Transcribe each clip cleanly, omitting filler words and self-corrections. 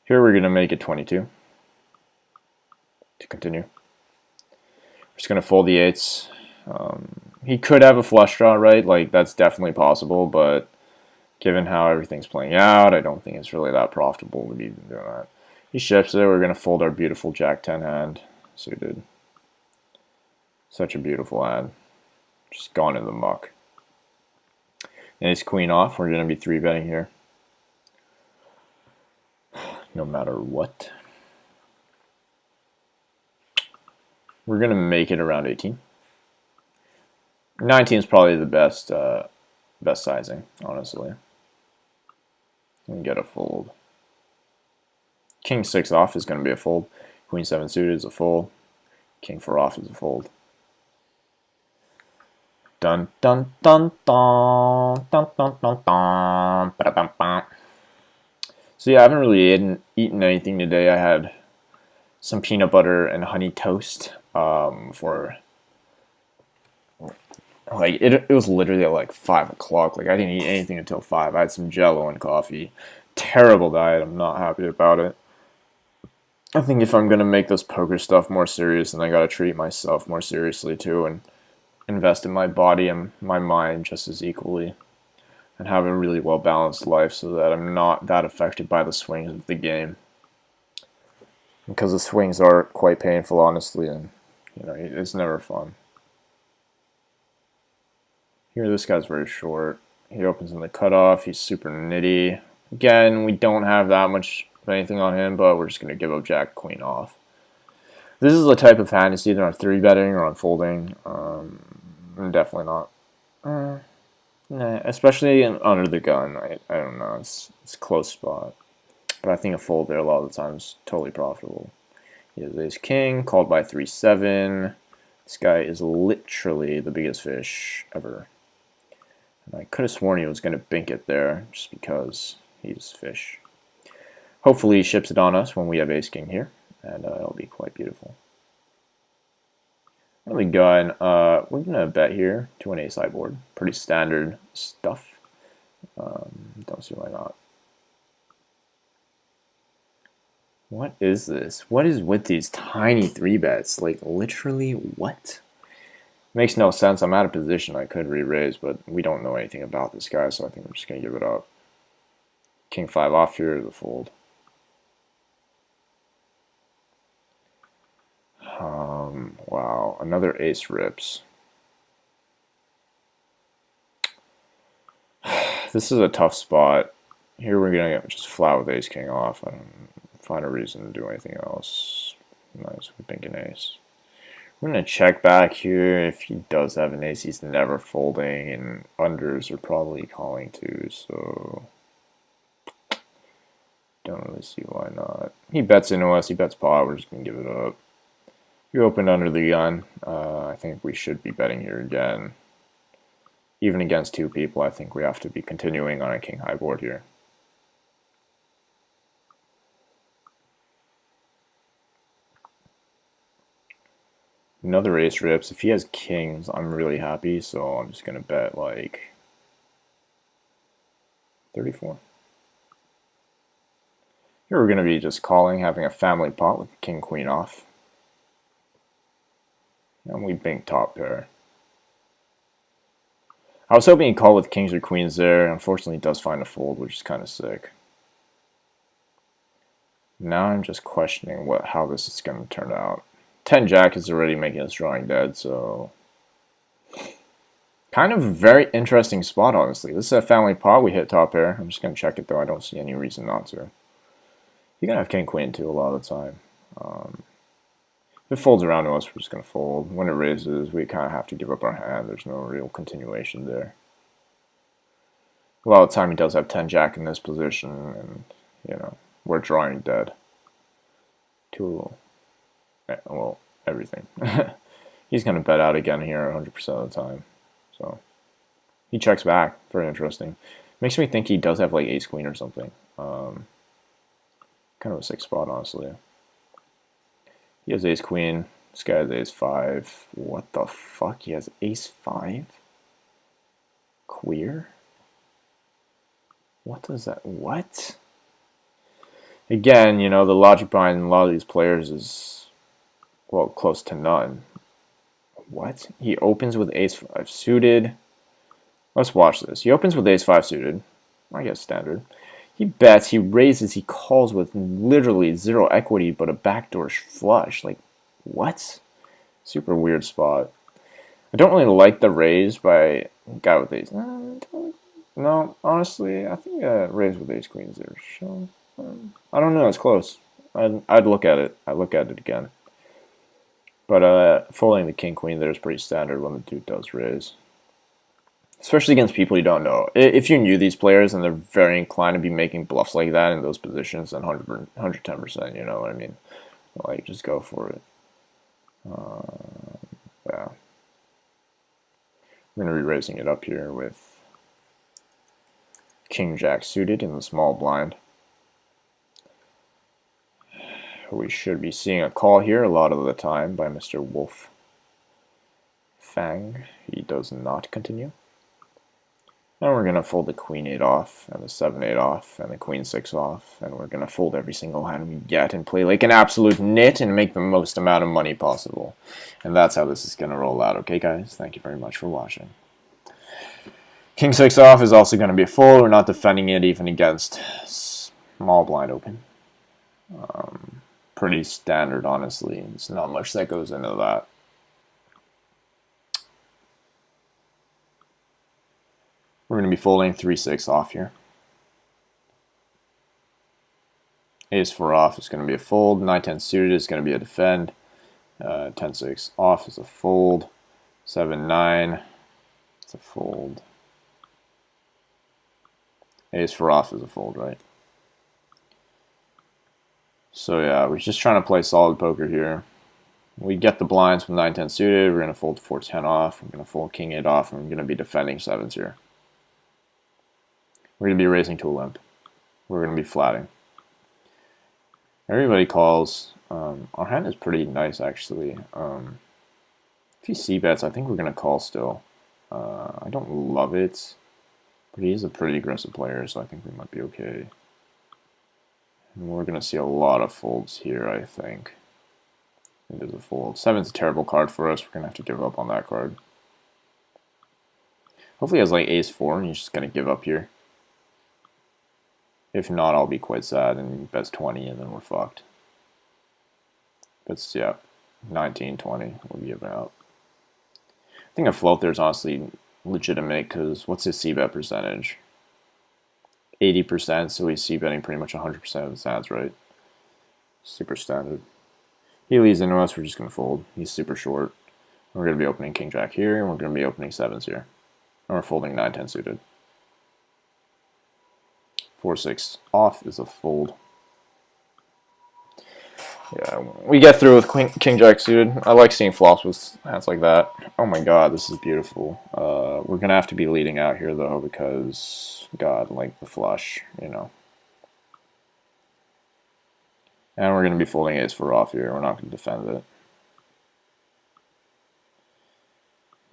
Here we're going to make it 22 to continue. We're just going to fold the eights. He could have a flush draw, right? Like, that's definitely possible, but given how everything's playing out, I don't think it's really that profitable to be doing that. He ships it. We're going to fold our beautiful Jack-10 hand suited. Such a beautiful hand. Just gone in the muck. And his queen off. We're going to be 3-betting here. No matter what. We're going to make it around 18. 19 is probably the best sizing, honestly. And get a fold. King 6 off is going to be a fold. Queen 7 suited is a fold. King 4 off is a fold. Dun dun dun dun dun dun dun dun. Ba-da-bum-bum. So yeah, I haven't really eaten anything today. I had some peanut butter and honey toast for like it was literally at like 5 o'clock. Like I didn't eat anything until 5. I had some Jello and coffee. Terrible diet. I'm not happy about it. I think if I'm gonna make this poker stuff more serious, then I gotta treat myself more seriously too, and invest in my body and my mind just as equally, and have a really well balanced life so that I'm not that affected by the swings of the game. Because the swings are quite painful, honestly, and you know it's never fun. Here, this guy's very short. He opens in the cutoff. He's super nitty. Again, we don't have that much of anything on him, but we're just going to give up Jack Queen off. This is the type of hand it's either on 3-betting or on folding. Definitely not. Nah, especially under the gun. I don't know. It's a close spot. But I think a fold there a lot of the time is totally profitable. He has ace king, called by 3-7. This guy is literally the biggest fish ever. And I could have sworn he was going to bink it there just because he's fish. Hopefully he ships it on us when we have ace king here, and it'll be quite beautiful. Early gun, we're going to bet here to an ace high board. Pretty standard stuff. Don't see why not. What is this? What is with these tiny 3-bets? Like, literally, what? Makes no sense. I'm out of position. I could re-raise, but we don't know anything about this guy, so I think we're just going to give it up. King 5 off here is a fold. Wow, another ace rips. This is a tough spot. Here we're going to just flat with ace king off. I don't find a reason to do anything else. Nice, we think an ace. We're going to check back here. If he does have an ace, he's never folding, and unders are probably calling too, so don't really see why not. He bets into us, he bets pot, we're just going to give it up. You opened under the gun. I think we should be betting here again. Even against 2 people, I think we have to be continuing on a king high board here. Another ace rips. If he has kings, I'm really happy, so I'm just going to bet like 34. Here we're going to be just calling, having a family pot with king queen off. And we bink top pair. I was hoping he'd call with kings or queens there. Unfortunately, he does find a fold, which is kind of sick. Now I'm just questioning how this is going to turn out. 10 jack is already making us drawing dead, so kind of a very interesting spot, honestly. This is a family pot. We hit top pair. I'm just going to check it, though. I don't see any reason not to. You're going to have king queen, too, a lot of the time. If it folds around to us, we're just going to fold. When it raises, we kind of have to give up our hand. There's no real continuation there. A lot of the time, he does have 10 jack in this position, and, you know, we're drawing dead. Well, everything. He's going to bet out again here 100% of the time. So he checks back. Very interesting. Makes me think he does have like ace queen or something. Kind of a sick spot, honestly. He has ace queen. This guy has ace 5. What the fuck? He has ace 5? Queer? What does that... What? Again, you know, the logic behind a lot of these players is, well, close to none. What? He opens with ace-5 suited. Let's watch this. He opens with ace-5 suited. I guess standard. He bets, he raises, he calls with literally zero equity but a backdoor flush. Like, what? Super weird spot. I don't really like the raise by guy with ace. No, honestly, I think raise with ace queens there. So, I don't know. It's close. I'd look at it. I'd look at it again. But folding the king queen there is pretty standard when the dude does raise, especially against people you don't know. If you knew these players and they're very inclined to be making bluffs like that in those positions, then 110%. You know what I mean? Like, just go for it. Yeah. I'm going to be raising it up here with King Jack suited in the small blind. We should be seeing a call here a lot of the time by Mr. Wolf Fang. He does not continue. And we're going to fold the queen 8 off, and the 7 8 off, and the queen 6 off, and we're going to fold every single hand we get and play like an absolute nit and make the most amount of money possible. And that's how this is going to roll out. Okay, guys? Thank you very much for watching. King 6 off is also going to be a fold. We're not defending it even against small blind open. Pretty standard, honestly. There's not much that goes into that. We're going to be folding 3-6 off here. Ace-4 off is going to be a fold. 9-10 suited is going to be a defend. 10-6 off is a fold. 7-9, it's a fold. Ace-4 off is a fold, right? So yeah, we're just trying to play solid poker here. We get the blinds with 9-10 suited. We're going to fold 4-10 off. We're going to fold king 8 off, and we're going to be defending 7s here. We're going to be raising to a limp. We're going to be flatting. Everybody calls. Our hand is pretty nice, actually. If he c-bets, I think we're going to call still. I don't love it, but he is a pretty aggressive player, so I think we might be okay. And we're going to see a lot of folds here, I think. There's a fold. 7's a terrible card for us. We're going to have to give up on that card. Hopefully he has like ace-4 and he's just going to give up here. If not, I'll be quite sad and he bets 20 and then we're fucked. But yeah, 19, 20, we'll be about. I think a float there is honestly legitimate because what's his c-bet percentage? 80%, so he's c-betting pretty much 100% of his hands, right? Super standard. He leads into us, we're just going to fold. He's super short. We're going to be opening king jack here, and we're going to be opening 7s here. And we're folding 9-10 suited. 4-6 off is a fold. Yeah, we get through with king jack suited. I like seeing flops with hands like that. Oh my god, this is beautiful. We're going to have to be leading out here, though, because, god, like the flush, you know. And we're going to be folding ace-4 off here. We're not going to defend it.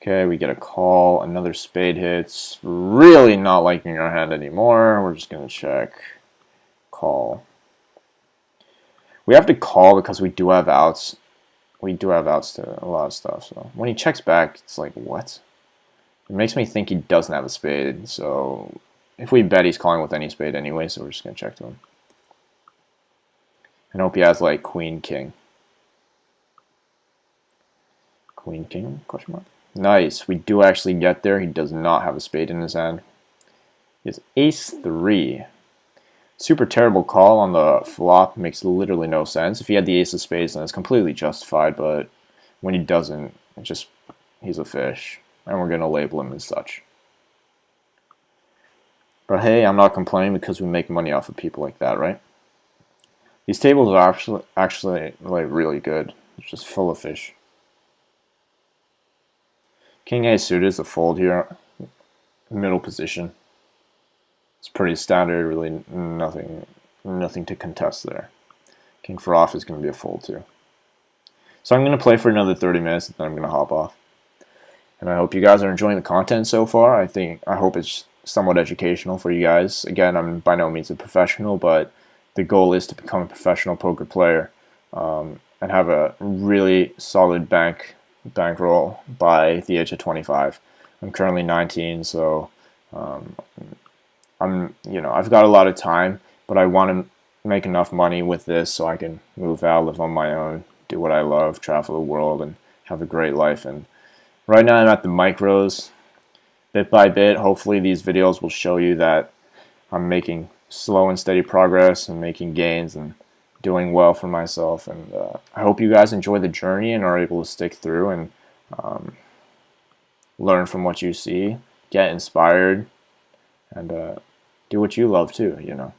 Okay, we get a call. Another spade hits. Really not liking our hand anymore. We're just going to check. Call. We have to call because we do have outs. We do have outs to a lot of stuff. So when he checks back, it's like, what? It makes me think he doesn't have a spade. So if we bet, he's calling with any spade anyway, so we're just going to check to him. And hope he has like queen, king. Queen, king, question mark? Nice. We do actually get there. He does not have a spade in his hand. He has ace-3. Super terrible call on the flop. Makes literally no sense. If he had the ace of spades, then it's completely justified. But when he doesn't, it just he's a fish. And we're going to label him as such. But hey, I'm not complaining because we make money off of people like that, right? These tables are actually like really good. It's just full of fish. King A suited is a fold here. Middle position. It's pretty standard, really nothing to contest there. King 4 off is going to be a fold too. So I'm going to play for another 30 minutes and then I'm going to hop off. And I hope you guys are enjoying the content so far. I hope it's somewhat educational for you guys. Again, I'm by no means a professional, but the goal is to become a professional poker player and have a really solid bankroll by the age of 25. I'm currently 19, so I've got a lot of time, but I want to make enough money with this so I can move out, live on my own, do what I love, travel the world, and have a great life. And right now I'm at the micros, bit by bit. Hopefully these videos will show you that I'm making slow and steady progress and making gains and doing well for myself. And I hope you guys enjoy the journey and are able to stick through and learn from what you see, get inspired, and do what you love too, you know.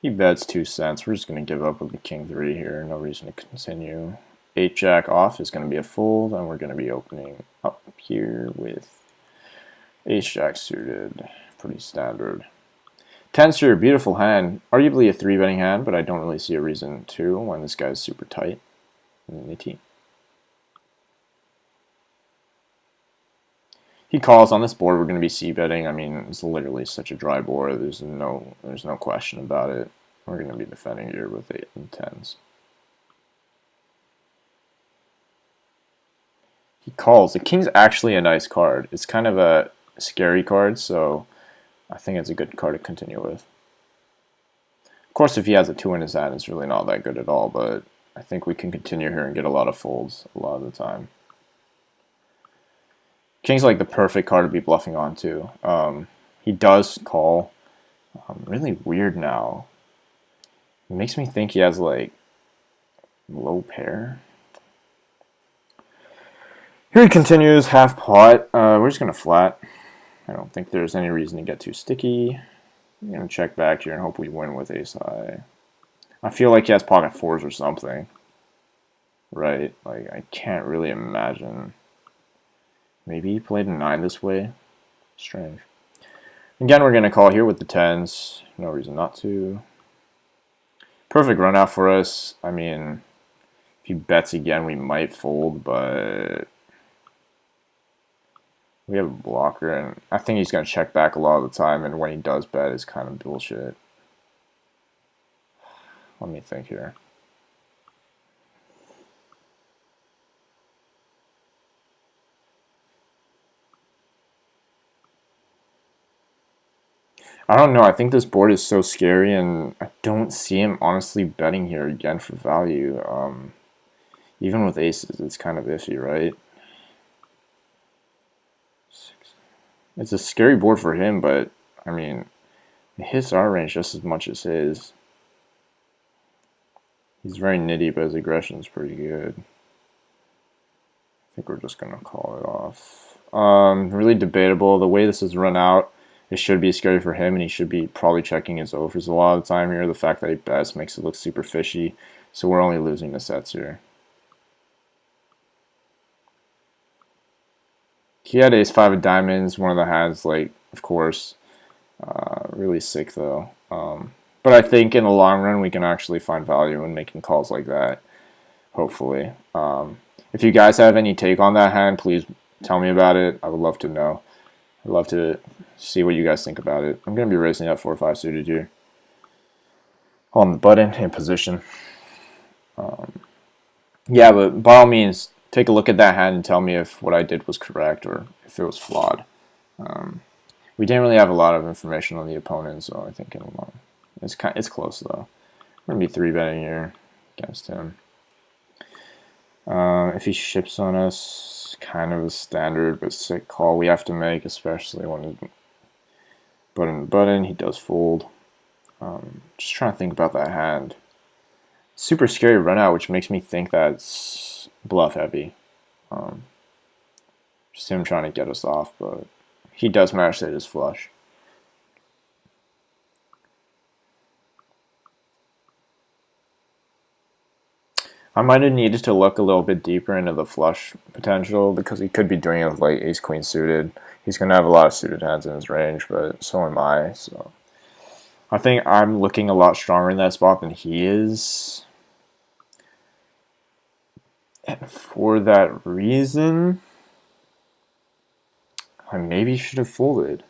He bets 2 cents. We're just going to give up with the king 3 here. No reason to continue. 8 jack off is going to be a fold, and we're going to be opening up here with ace jack suited. Pretty standard. 10's your beautiful hand. Arguably a 3-betting hand, but I don't really see a reason to when this guy's super tight. Nitty. He calls on this board. We're going to be c-betting. I mean, it's literally such a dry board. There's no question about it. We're going to be defending here with 8 and 10s. He calls. The king's actually a nice card. It's kind of a scary card, so I think it's a good card to continue with. Of course, if he has a 2 in his hand, it's really not that good at all, but I think we can continue here and get a lot of folds a lot of the time. King's like the perfect card to be bluffing on too. He does call. Really weird now. It makes me think he has like low pair. Here he continues, half pot. We're just going to flat. I don't think there's any reason to get too sticky. I'm going to check back here and hope we win with ace high. I feel like he has pocket 4s or something. Right? Like, I can't really imagine. Maybe he played a 9 this way. Strange. Again, we're going to call here with the 10s. No reason not to. Perfect run out for us. I mean, if he bets again, we might fold, but we have a blocker, and I think he's going to check back a lot of the time, and when he does bet, it's kind of bullshit. Let me think here. I don't know. I think this board is so scary, and I don't see him honestly betting here again for value. Even with aces, it's kind of iffy, right? It's a scary board for him, but I mean, it hits our range just as much as his. He's very nitty, but his aggression is pretty good. I think we're just gonna call it off. Really debatable. The way this is run out, it should be scary for him, and he should be probably checking his overs a lot of the time here. The fact that he bets makes it look super fishy, so we're only losing the sets here. He had ace 5 of diamonds, one of the hands, like, of course. Really sick, though. But I think in the long run, we can actually find value in making calls like that, hopefully. If you guys have any take on that hand, please tell me about it. I would love to know. I'd love to see what you guys think about it. I'm going to be raising up 4 or 5 suited here. On the button, in position. Yeah, but by all means, take a look at that hand and tell me if what I did was correct or if it was flawed. We didn't really have a lot of information on the opponent, so I think it's close though. I'm gonna be 3-betting here against him. If he ships on us, kind of a standard but sick call we have to make, especially when he's button. He does fold. Just trying to think about that hand. Super scary run out, which makes me think that it's bluff heavy. Just him trying to get us off, but he does manage to hit his flush. I might have needed to look a little bit deeper into the flush potential because he could be doing it with like ace queen suited. He's going to have a lot of suited hands in his range, but so am I. So I think I'm looking a lot stronger in that spot than he is. And for that reason, I maybe should have folded.